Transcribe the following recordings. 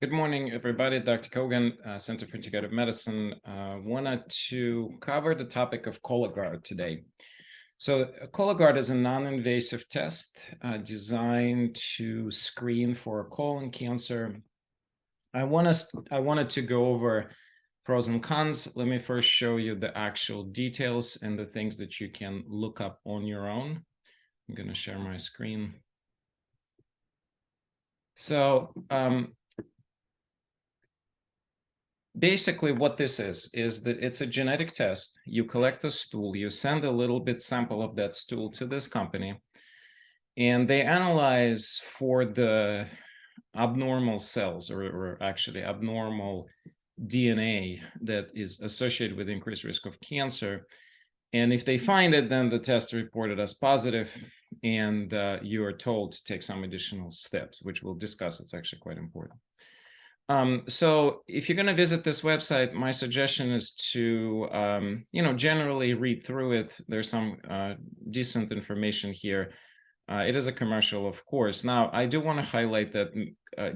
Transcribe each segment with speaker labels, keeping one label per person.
Speaker 1: Good morning, everybody. Dr. Kogan, Center for Integrative Medicine. Wanted to cover the topic of Cologuard today. So Cologuard is a non-invasive test designed to screen for colon cancer. I wanted to go over pros and cons. Let me first show you the actual details and the things that you can look up on your own. I'm going to share my screen. So basically what this is that it's a genetic test. You collect a stool, you send a little bit sample of that stool to this company, and they analyze for the abnormal cells or actually abnormal DNA that is associated with increased risk of cancer. And if they find it, then the test reported as positive, and you are told to take some additional steps, which we'll discuss. It's actually quite important. So if you're going to visit this website, my suggestion is to, generally read through it. There's some decent information here. It is a commercial, of course. Now, I do want to highlight that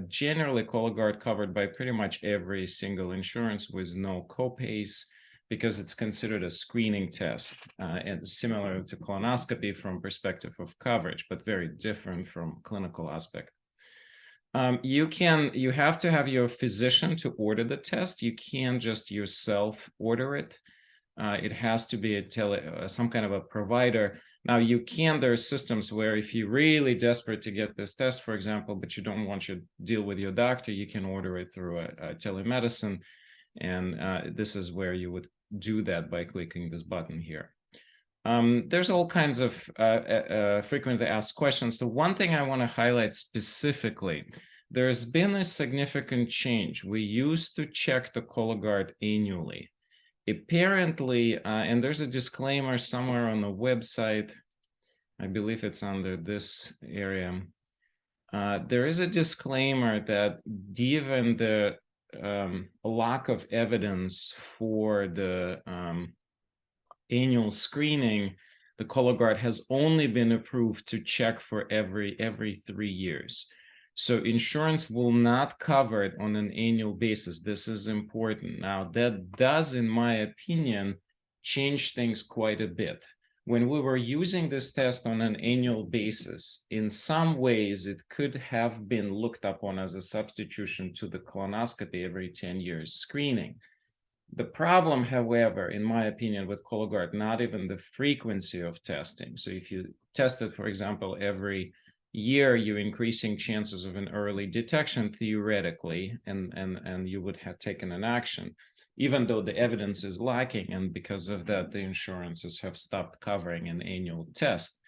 Speaker 1: generally Cologuard covered by pretty much every single insurance with no copays, because it's considered a screening test and similar to colonoscopy from perspective of coverage, but very different from clinical aspect. You have to have your physician to order the test. You can't just yourself order it. It has to be some kind of a provider. Now there are systems where if you're really desperate to get this test, for example, but you don't want to deal with your doctor, you can order it through a telemedicine. And this is where you would do that by clicking this button here. There's all kinds of frequently asked questions. The one thing I want to highlight specifically, there's been a significant change. We used to check the Cologuard annually. Apparently, and there's a disclaimer somewhere on the website, I believe it's under this area. There is a disclaimer that given the lack of evidence for the annual screening, the Cologuard has only been approved to check for every 3 years. So insurance will not cover it on an annual basis. This is important. Now, that does, in my opinion, change things quite a bit. When we were using this test on an annual basis, in some ways, it could have been looked upon as a substitution to the colonoscopy every 10 years screening. The problem, however, in my opinion, with Cologuard, not even the frequency of testing. So if you test it, for example, every year, you're increasing chances of an early detection theoretically, and you would have taken an action, even though the evidence is lacking. And because of that, the insurances have stopped covering an annual test.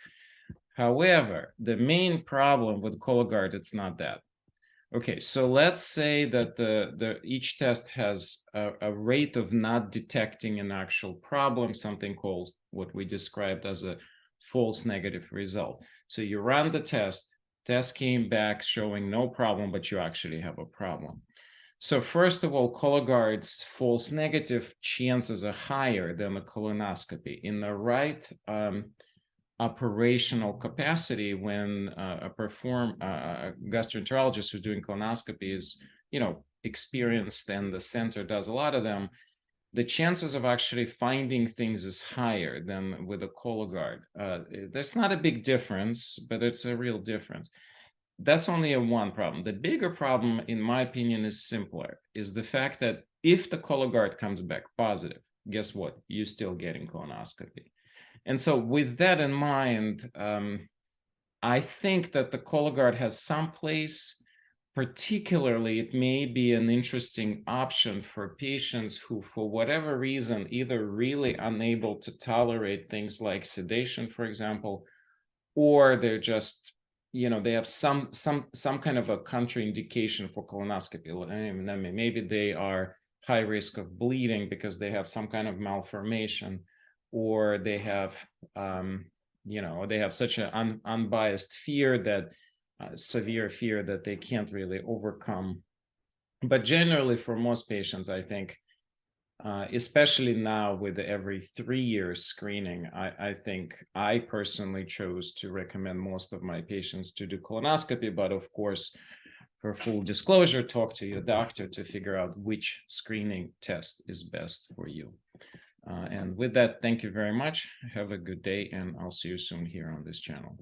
Speaker 1: However, the main problem with Cologuard, it's not that. Okay, so let's say that each test has a rate of not detecting an actual problem, something called what we described as a false negative result. So you run the test came back showing no problem, but you actually have a problem. So first of all, Cologuard's false negative chances are higher than a colonoscopy. In the right operational capacity, when a gastroenterologist who's doing colonoscopy is, experienced, and the center does a lot of them, the chances of actually finding things is higher than with a Cologuard. There's not a big difference, but it's a real difference. That's only one problem. The bigger problem, in my opinion, is simpler, is the fact that if the Cologuard comes back positive, guess what? You're still getting colonoscopy. And so with that in mind, I think that the Cologuard has some place. Particularly, it may be an interesting option for patients who, for whatever reason, either really unable to tolerate things like sedation, for example, or they're just, they have some kind of a contraindication for colonoscopy. I mean, maybe they are high risk of bleeding because they have some kind of malformation, or they have, they have such an unbiased fear that severe fear that they can't really overcome. But generally, for most patients, I think, especially now with every 3 years screening, I think I personally chose to recommend most of my patients to do colonoscopy. But of course, for full disclosure, talk to your doctor to figure out which screening test is best for you. And with that, thank you very much. Have a good day, and I'll see you soon here on this channel.